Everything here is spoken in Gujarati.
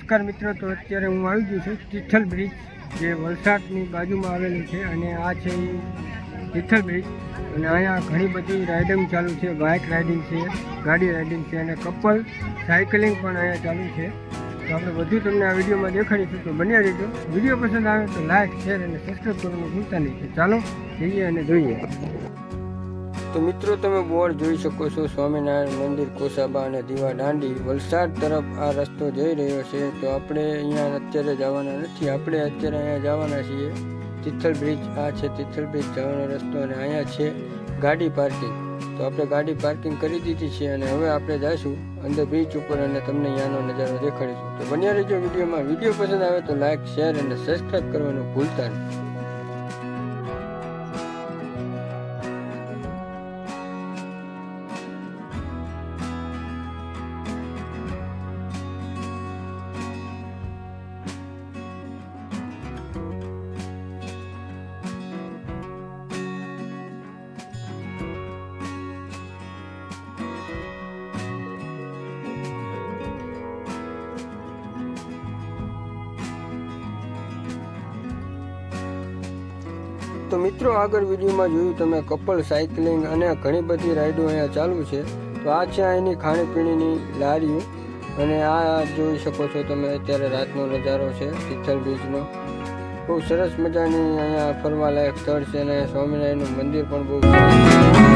નમસ્કાર મિત્રો, તો અત્યારે હું આવી ગયો છું તિથલ બ્રિજ, જે વલસાડની બાજુમાં આવેલું છે. અને આ છે તિથલ બ્રિજ. અને અહીંયા ઘણી બધી રાઇડિંગ ચાલુ છે, બાઇક રાઇડિંગ છે, ગાડી રાઇડિંગ છે અને કપલ સાયકલિંગ પણ અહીંયા ચાલુ છે. તો આપણે બધું તમને આ વિડીયોમાં દેખાડીશું, તો બન્યા રહેજો. વિડીયો પસંદ આવે તો લાઇક, શેર અને સબસ્ક્રાઈબ કરવાનું ભૂલતા નહીં. તો ચાલો જઈએ અને જોઈએ. તો મિત્રો, તમે બોર્ડ જોઈ શકો છો, સ્વામિનારાયણ મંદિર, કોસાબા અને દીવા દાંડી, વલસાડ તરફ આ રસ્તો જઈ રહ્યો છે. તો આપણે અહીંયા અત્યારે જવાના નથી, આપણે અત્યારે અહીંયા જવાના છીએ તિથલ બ્રિજ. આ છે તિથલ બ્રિજ જવાનો રસ્તો અને અહીંયા છે ગાડી પાર્કિંગ. તો આપણે ગાડી પાર્કિંગ કરી દીધી છે અને હવે આપણે જઈશું અંદર બ્રિજ ઉપર અને તમને અહીંયાનો નજારો દેખાડીશું. તો બન્યા રહેજો વિડીયોમાં. વિડીયો પસંદ આવે તો લાઇક, શેર અને સબસ્ક્રાઈબ કરવાનું ભૂલતા નહીં. તો મિત્રો, આગળ વિડીયોમાં જોયું તમે કપલ સાયકલિંગ અને ઘણી બધી રાઇડો અહીંયા ચાલુ છે. તો આ છે અહીંની ખાણીપીણીની લારીઓ અને આ જોઈ શકો છો તમે અત્યારે રાતનો નજારો છે તિથલ બીચનો. બહુ સરસ મજાની અહીંયા ફરવાલાયક સ્થળ છે અને સ્વામિનારાયણનું મંદિર પણ બહુ સરસ છે.